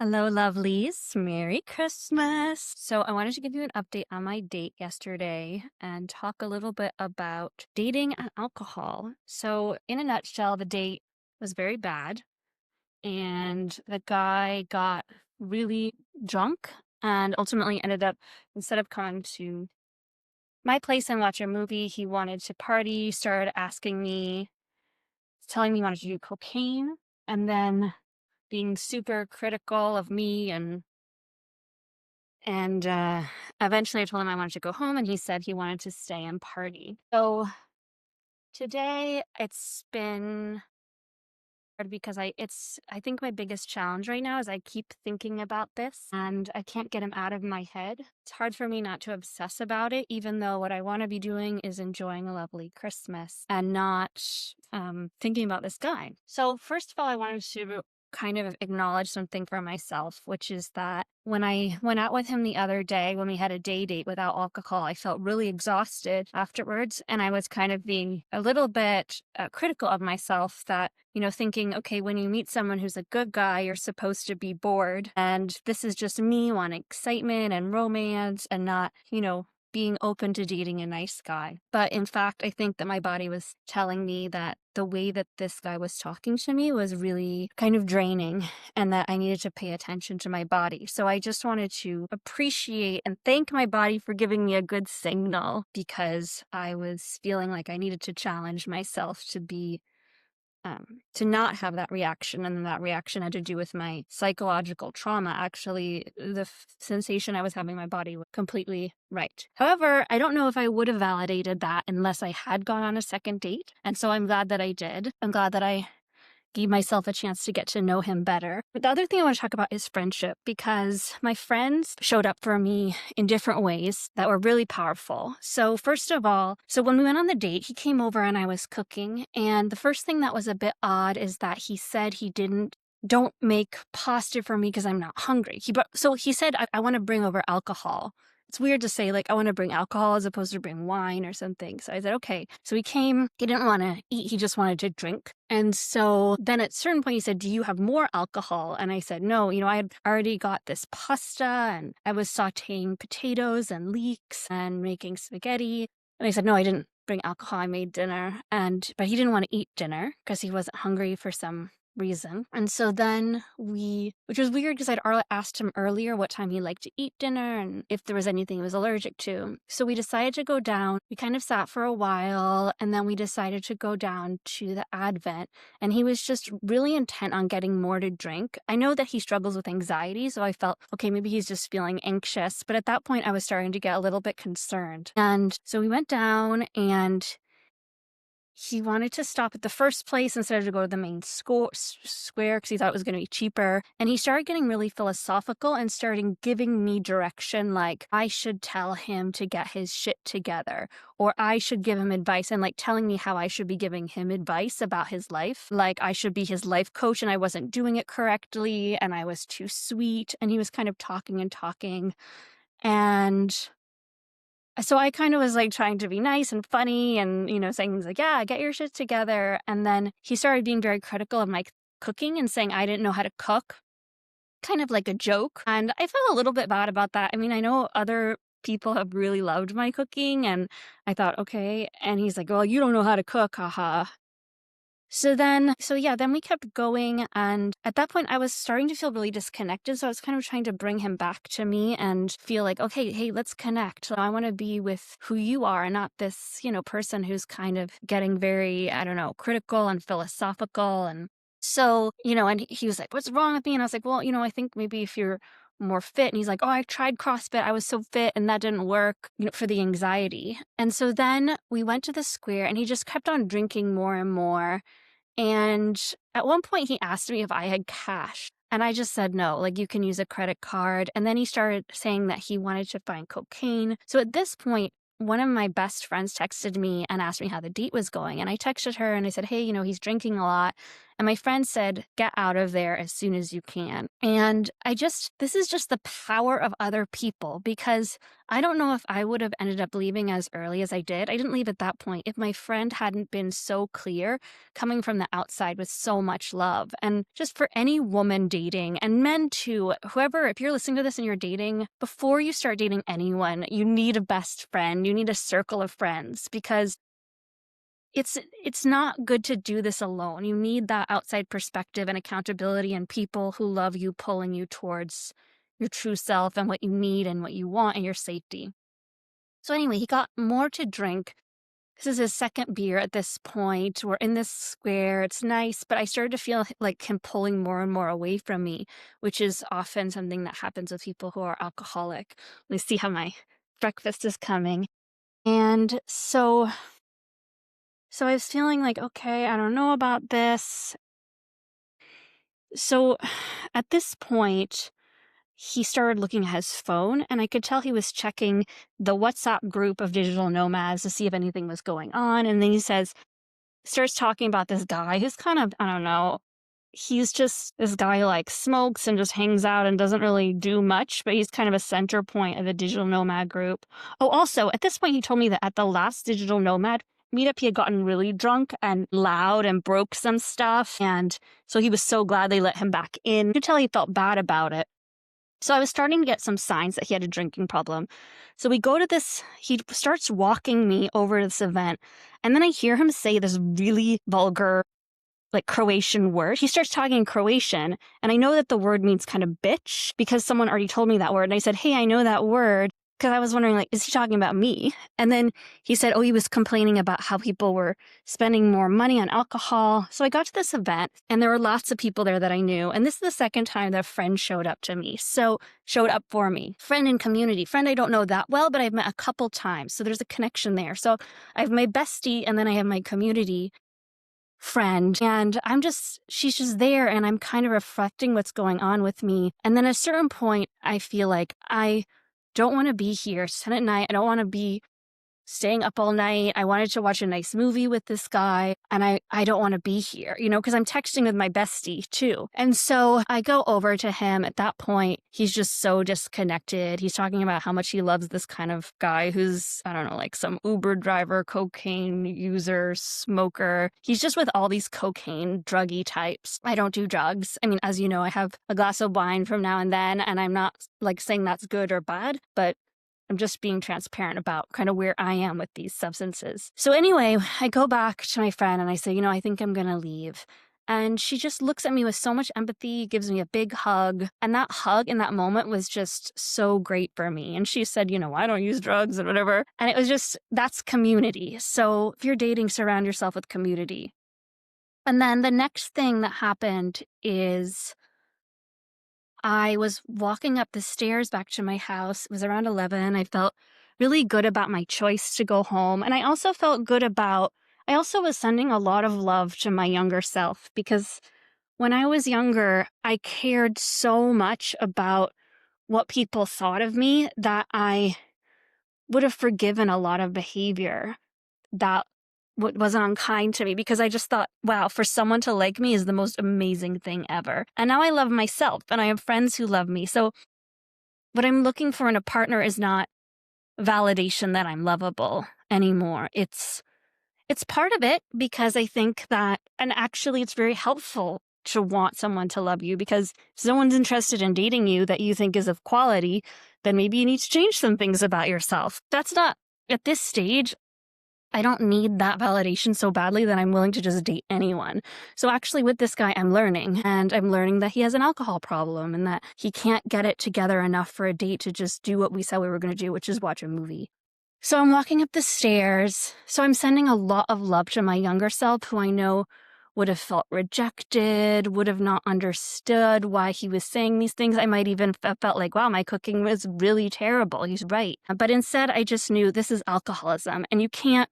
Hello, lovelies. Merry Christmas. So, I wanted to give you an update on my date yesterday and talk a little bit about dating and alcohol. So, in a nutshell, the date was very bad, and the guy got really drunk and ultimately ended up, instead of coming to my place and watch a movie, he wanted to party, started asking me, telling me he wanted to do cocaine, and then being super critical of me and eventually I told him I wanted to go home, and he said he wanted to stay and party. So today it's been hard because I think my biggest challenge right now is I keep thinking about this and I can't get him out of my head. It's hard for me not to obsess about it, even though what I want to be doing is enjoying a lovely Christmas and not thinking about this guy. So first of all, I wanted to kind of acknowledge something for myself, which is that when I went out with him the other day, when we had a day date without alcohol, I felt really exhausted afterwards. And I was kind of being a little bit critical of myself that, thinking, okay, when you meet someone who's a good guy, you're supposed to be bored. And this is just me wanting excitement and romance and not, being open to dating a nice guy. But in fact, I think that my body was telling me that the way that this guy was talking to me was really kind of draining and that I needed to pay attention to my body. So I just wanted to appreciate and thank my body for giving me a good signal because I was feeling like I needed to challenge myself to not have that reaction. And that reaction had to do with my psychological trauma. Actually, the sensation I was having in my body was completely right. However, I don't know if I would have validated that unless I had gone on a second date. And so I'm glad that I did. I'm glad that I gave myself a chance to get to know him better. But the other thing I want to talk about is friendship, because my friends showed up for me in different ways that were really powerful. So first of all, when we went on the date, he came over and I was cooking. And the first thing that was a bit odd is that he said don't make pasta for me because I'm not hungry. So he said, I want to bring over alcohol. It's weird to say, like, I want to bring alcohol as opposed to bring wine or something. So I said, okay. So he came, he didn't want to eat, he just wanted to drink. And so then at a certain point he said, do you have more alcohol? And I said, no, I had already got this pasta and I was sauteing potatoes and leeks and making spaghetti. And I said, no, I didn't bring alcohol, I made dinner. But he didn't want to eat dinner because he wasn't hungry for some reason. And so then which was weird because I'd asked him earlier what time he liked to eat dinner and if there was anything he was allergic to. So we decided to go down. We kind of sat for a while and then we decided to go down to the Advent, and he was just really intent on getting more to drink. I know that he struggles with anxiety, so I felt, okay, maybe he's just feeling anxious. But at that point I was starting to get a little bit concerned. And so we went down and he wanted to stop at the first place instead of go to the main square because he thought it was going to be cheaper. And he started getting really philosophical and starting giving me direction, like I should tell him to get his shit together, or I should give him advice, and like telling me how I should be giving him advice about his life. Like I should be his life coach and I wasn't doing it correctly and I was too sweet. And he was kind of talking and talking. And so I kind of was like trying to be nice and funny and, saying things like, yeah, get your shit together. And then he started being very critical of my cooking and saying I didn't know how to cook, kind of like a joke. And I felt a little bit bad about that. I mean, I know other people have really loved my cooking and I thought, okay. And he's like, well, you don't know how to cook, haha. Then we kept going. And at that point, I was starting to feel really disconnected. So I was kind of trying to bring him back to me and feel like, okay, hey, let's connect. So I want to be with who you are and not this, person who's kind of getting very, I don't know, critical and philosophical. And so, and he was like, what's wrong with me? And I was like, well, I think maybe if you're more fit. And he's like, oh, I tried CrossFit. I was so fit and that didn't work, for the anxiety. And so then we went to the square and he just kept on drinking more and more. And at one point he asked me if I had cash. And I just said no, like you can use a credit card. And then he started saying that he wanted to find cocaine. So at this point, one of my best friends texted me and asked me how the date was going. And I texted her and I said, hey, he's drinking a lot. And my friend said, get out of there as soon as you can. And this is just the power of other people, because I don't know if I would have ended up leaving as early as I did. I didn't leave at that point if my friend hadn't been so clear, coming from the outside with so much love. And just for any woman dating, and men too, whoever, if you're listening to this and you're dating, before you start dating anyone, you need a best friend. You need a circle of friends, because it's not good to do this alone. You need that outside perspective and accountability and people who love you, pulling you towards your true self and what you need and what you want and your safety. So anyway, he got more to drink. This is his second beer at this point. We're in this square. It's nice, but I started to feel like him pulling more and more away from me, which is often something that happens with people who are alcoholic. Let me see how my breakfast is coming. And so I was feeling like, okay, I don't know about this. So at this point, he started looking at his phone, and I could tell he was checking the WhatsApp group of digital nomads to see if anything was going on. And then he starts talking about this guy who's kind of, I don't know, he's just this guy who like smokes and just hangs out and doesn't really do much, but he's kind of a center point of the digital nomad group. Oh, also, at this point, he told me that at the last digital nomad meetup, he had gotten really drunk and loud and broke some stuff. And so he was so glad they let him back in. You could tell he felt bad about it. So I was starting to get some signs that he had a drinking problem. So we go to this, he starts walking me over to this event. And then I hear him say this really vulgar, like Croatian word. He starts talking in Croatian, and I know that the word means kind of bitch because someone already told me that word. And I said, hey, I know that word, because I was wondering, like, is he talking about me? And then he said, oh, he was complaining about how people were spending more money on alcohol. So I got to this event, and there were lots of people there that I knew. And this is the second time that a friend showed up for me. Friend in community. Friend I don't know that well, but I've met a couple times. So there's a connection there. So I have my bestie, and then I have my community friend, and she's just there, and I'm kind of reflecting what's going on with me. And then at a certain point, I feel like I don't want to be here. It's 10 at night. I don't want to be staying up all night. I wanted to watch a nice movie with this guy, and I don't want to be here, because I'm texting with my bestie too. And so I go over to him. At that point, he's just so disconnected. He's talking about how much he loves this kind of guy who's, I don't know, like some Uber driver, cocaine user, smoker. He's just with all these cocaine, druggy types. I don't do drugs. I mean, as you know, I have a glass of wine from now and then, and I'm not like saying that's good or bad, but I'm just being transparent about kind of where I am with these substances. So anyway, I go back to my friend and I say, I think I'm going to leave. And she just looks at me with so much empathy, gives me a big hug. And that hug in that moment was just so great for me. And she said, I don't use drugs and whatever. And it was just, that's community. So if you're dating, surround yourself with community. And then the next thing that happened is I was walking up the stairs back to my house. It was around 11. I felt really good about my choice to go home. And I also felt good I also was sending a lot of love to my younger self, because when I was younger, I cared so much about what people thought of me that I would have forgiven a lot of behavior that wasn't unkind to me, because I just thought, wow, for someone to like me is the most amazing thing ever. And now I love myself, and I have friends who love me. So what I'm looking for in a partner is not validation that I'm lovable anymore. It's part of it, because I think that, and actually it's very helpful to want someone to love you, because if someone's interested in dating you that you think is of quality, then maybe you need to change some things about yourself. That's not, at this stage, I don't need that validation so badly that I'm willing to just date anyone. So actually with this guy, I'm learning that he has an alcohol problem and that he can't get it together enough for a date to just do what we said we were going to do, which is watch a movie. So I'm walking up the stairs. So I'm sending a lot of love to my younger self, who I know would have felt rejected, would have not understood why he was saying these things. I might even have felt like, wow, my cooking was really terrible. He's right. But instead, I just knew this is alcoholism, and you can't,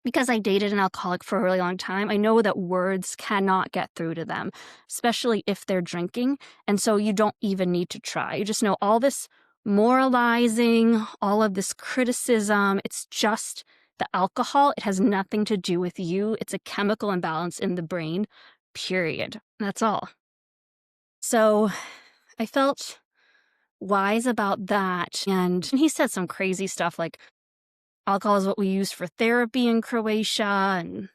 because I dated an alcoholic for a really long time, I know that words cannot get through to them, especially if they're drinking. And so you don't even need to try. You just know all this moralizing, all of this criticism. It's just the alcohol. It has nothing to do with you. It's a chemical imbalance in the brain, period. That's all. So I felt wise about that. And he said some crazy stuff like alcohol is what we use for therapy in Croatia. And,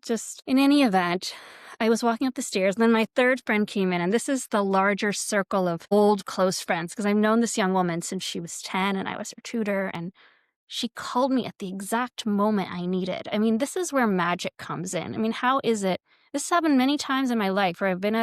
just in any event, I was walking up the stairs. And then my third friend came in. And this is the larger circle of old close friends because I've known this young woman since she was 10 and I was her tutor. And she called me at the exact moment I needed. I mean, this is where magic comes in. I mean, how is it? This happened many times in my life where I've been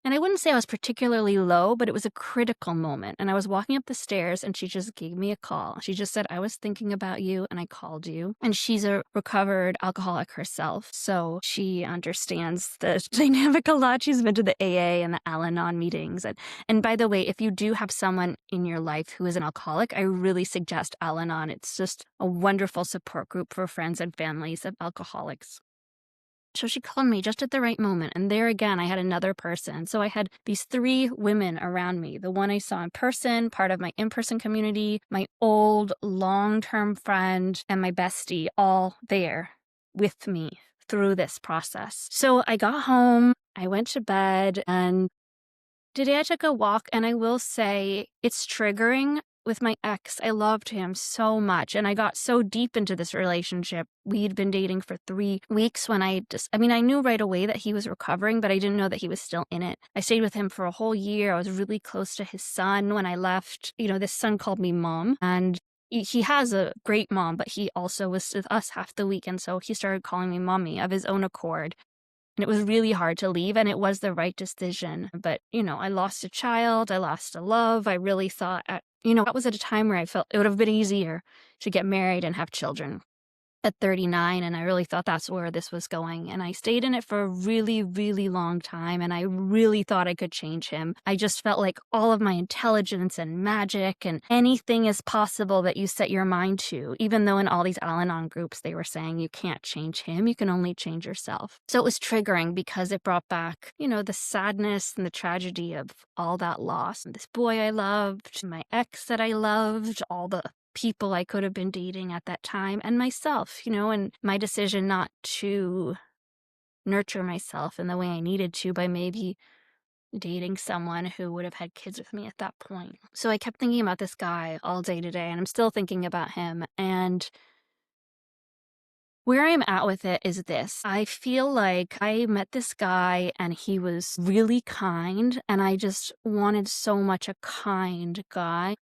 and I wouldn't say I was particularly low, but it was a critical moment. And I was walking up the stairs and she just gave me a call. She just said, I was thinking about you and I called you. And she's a recovered alcoholic herself. So she understands the dynamic a lot. She's been to the AA and the Al Anon meetings. And by the way, if you do have someone in your life who is an alcoholic, I really suggest Al Anon. It's just a wonderful support group for friends and families of alcoholics. So she called me just at the right moment. And there again, I had another person. So I had these three women around me. The one I saw in person, part of my in-person community, my old long-term friend, and my bestie, all there with me through this process. So I got home, I went to bed, and today I took a walk, and I will say it's triggering. With my ex, I loved him so much, and I got so deep into this relationship. We'd been dating for 3 weeks when I knew right away that he was recovering, but I didn't know that he was still in it. I stayed with him for a whole year. I was really close to his son when I left. This son called me mom, and he has a great mom, but he also was with us half the week, and so he started calling me mommy of his own accord. And it was really hard to leave, and it was the right decision. But, I lost a child, I lost a love. I really thought, that was at a time where I felt it would have been easier to get married and have children at 39, and I really thought that's where this was going. And I stayed in it for a really, really long time, and I really thought I could change him. I just felt like all of my intelligence and magic and anything is possible that you set your mind to, even though in all these Al-Anon groups they were saying you can't change him, you can only change yourself. So it was triggering because it brought back, the sadness and the tragedy of all that loss. And this boy I loved, my ex that I loved, all the people I could have been dating at that time, and myself, and my decision not to nurture myself in the way I needed to by maybe dating someone who would have had kids with me at that point. So I kept thinking about this guy all day today, and I'm still thinking about him. And where I'm at with it is this. I feel like I met this guy and he was really kind, and I just wanted so much a kind guy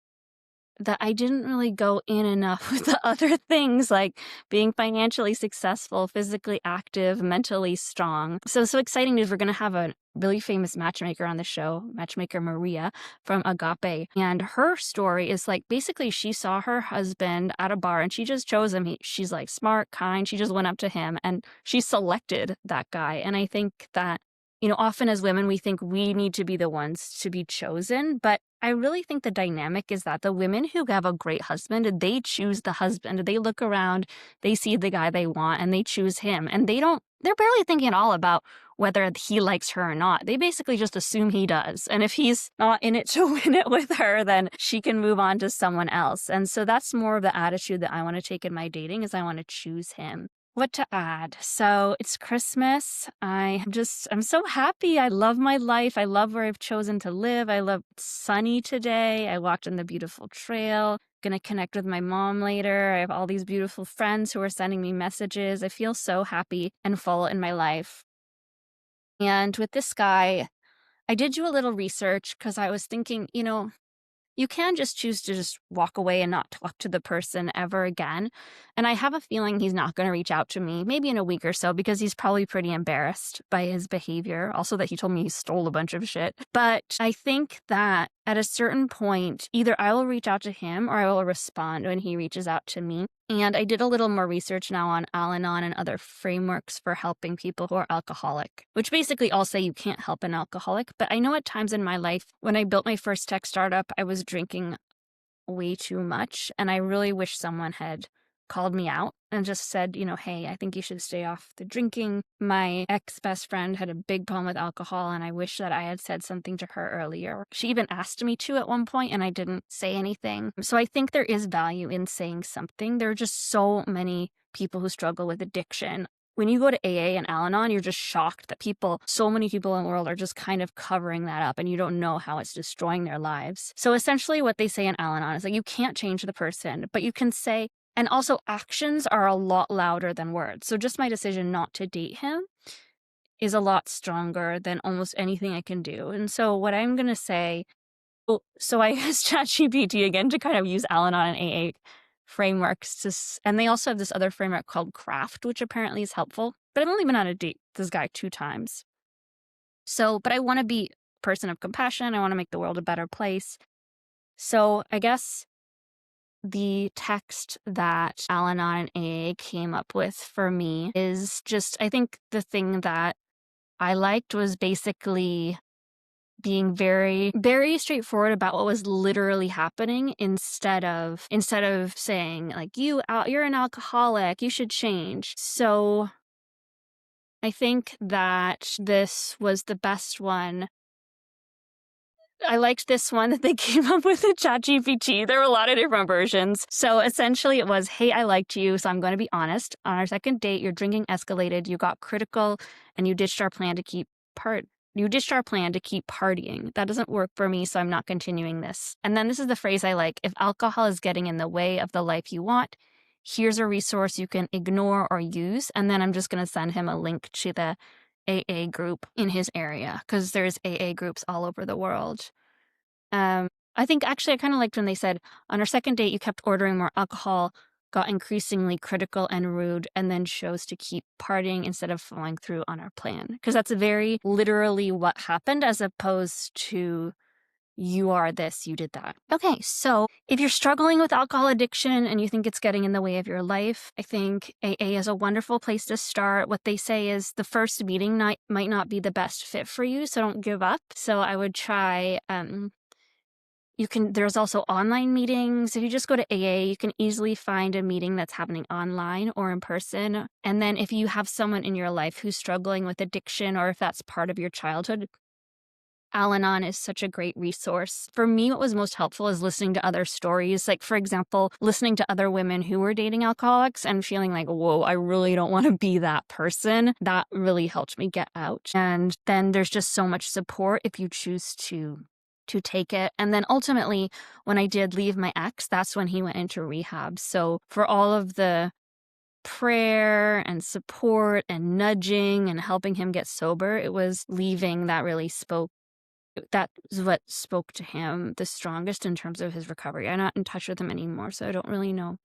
that I didn't really go in enough with the other things like being financially successful, physically active, mentally strong. So exciting news. We're going to have a really famous matchmaker on the show, matchmaker Maria from Agape. And her story is like, basically she saw her husband at a bar and she just chose him. She's like smart, kind. She just went up to him and she selected that guy. And I think that often as women, we think we need to be the ones to be chosen. But I really think the dynamic is that the women who have a great husband, they choose the husband. They look around, they see the guy they want, and they choose him. And they're barely thinking at all about whether he likes her or not. They basically just assume he does. And if he's not in it to win it with her, then she can move on to someone else. And so that's more of the attitude that I want to take in my dating is I want to choose him. What to add? So it's Christmas. I'm so happy. I love my life. I love where I've chosen to live. I love sunny today. I walked on the beautiful trail. Gonna connect with my mom later. I have all these beautiful friends who are sending me messages. I feel so happy and full in my life. And with this guy, I did do a little research because I was thinking, you can just choose to just walk away and not talk to the person ever again. And I have a feeling he's not going to reach out to me, maybe in a week or so, because he's probably pretty embarrassed by his behavior. Also that he told me he stole a bunch of shit. But I think that at a certain point, either I will reach out to him or I will respond when he reaches out to me. And I did a little more research now on Al-Anon and other frameworks for helping people who are alcoholic, which basically all say you can't help an alcoholic. But I know at times in my life, when I built my first tech startup, I was drinking way too much. And I really wish someone had called me out and just said, hey, I think you should stay off the drinking. My ex-best friend had a big problem with alcohol, and I wish that I had said something to her earlier. She even asked me to at one point, and I didn't say anything. So I think there is value in saying something. There are just so many people who struggle with addiction. when you go to AA and Al-Anon, you're just shocked that so many people in the world are just kind of covering that up and you don't know how it's destroying their lives. So essentially what they say in Al-Anon is like, you can't change the person, but you can say, and also actions are a lot louder than words. So just my decision not to date him is a lot stronger than almost anything I can do. And so what I'm going to say, so I use ChatGPT again to kind of use Al-Anon and AA frameworks and they also have this other framework called Craft, which apparently is helpful. But I've only been on a date with this guy 2 times. So, but I want to be a person of compassion. I want to make the world a better place. So I guess the text that Al-Anon and AA came up with for me is just, I think the thing that I liked was basically being very, very straightforward about what was literally happening instead of saying like, you're an alcoholic, you should change. So I think that this was the best one. I liked this one that they came up with in ChatGPT. There were a lot of different versions. So essentially it was, hey, I liked you, so I'm going to be honest. On our second date, your drinking escalated, you got critical, and you ditched our plan to keep partying. That doesn't work for me, so I'm not continuing this. And then this is the phrase I like. If alcohol is getting in the way of the life you want, here's a resource you can ignore or use. And then I'm just going to send him a link to the AA group in his area because there's AA groups all over the world. I think actually I kind of liked when they said, on our second date, you kept ordering more alcohol, got increasingly critical and rude, and then chose to keep partying instead of following through on our plan. Because that's very literally what happened as opposed to you are this, you did that. Okay, so if you're struggling with alcohol addiction and you think it's getting in the way of your life, I think AA is a wonderful place to start. What they say is the first meeting night might not be the best fit for you, so don't give up. So I would try, there's also online meetings. If you just go to AA, you can easily find a meeting that's happening online or in person. And then if you have someone in your life who's struggling with addiction, or if that's part of your childhood, Al-Anon is such a great resource. For me, what was most helpful is listening to other stories. Like, for example, listening to other women who were dating alcoholics and feeling like, whoa, I really don't want to be that person. That really helped me get out. And then there's just so much support if you choose to take it. And then ultimately, when I did leave my ex, that's when he went into rehab. So for all of the prayer and support and nudging and helping him get sober, it was leaving that really that is what spoke to him the strongest in terms of his recovery. I'm not in touch with him anymore, so I don't really know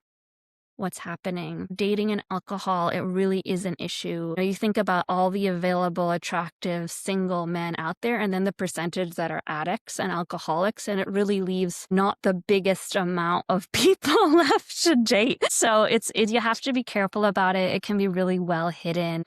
what's happening. Dating and alcohol, it really is an issue. You think about all the available, attractive, single men out there, and then the percentage that are addicts and alcoholics, and it really leaves not the biggest amount of people left to date. So you have to be careful about it. It can be really well hidden.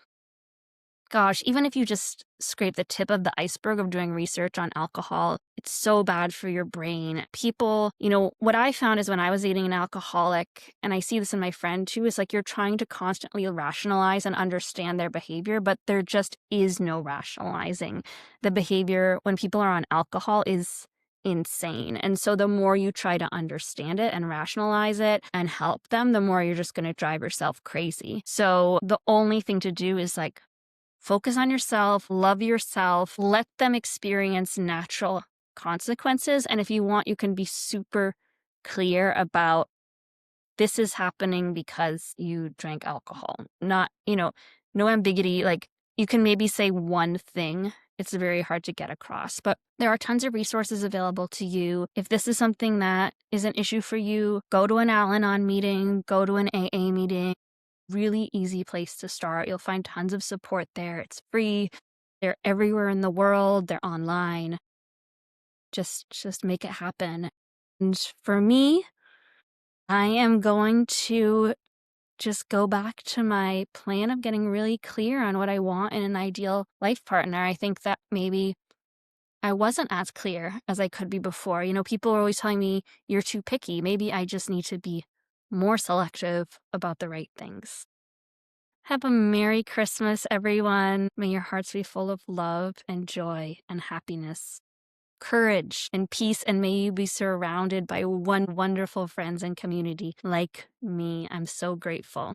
Gosh, even if you just scrape the tip of the iceberg of doing research on alcohol, it's so bad for your brain. People, what I found is when I was dating an alcoholic, and I see this in my friend too, is like you're trying to constantly rationalize and understand their behavior, but there just is no rationalizing. The behavior when people are on alcohol is insane. And so the more you try to understand it and rationalize it and help them, the more you're just going to drive yourself crazy. So the only thing to do is like, focus on yourself, love yourself, let them experience natural consequences. And if you want, you can be super clear about this is happening because you drank alcohol. Not, no ambiguity. Like you can maybe say one thing. It's very hard to get across, but there are tons of resources available to you. If this is something that is an issue for you, go to an Al-Anon meeting, go to an AA meeting. Really easy place to start. You'll find tons of support there. It's free. They're everywhere in the world. They're online. Just make it happen. And for me, I am going to just go back to my plan of getting really clear on what I want in an ideal life partner. I think that maybe I wasn't as clear as I could be before. People are always telling me you're too picky. Maybe I just need to be more selective about the right things. Have a Merry Christmas, everyone. May your hearts be full of love and joy and happiness, courage and peace, and may you be surrounded by wonderful friends and community like me. I'm so grateful.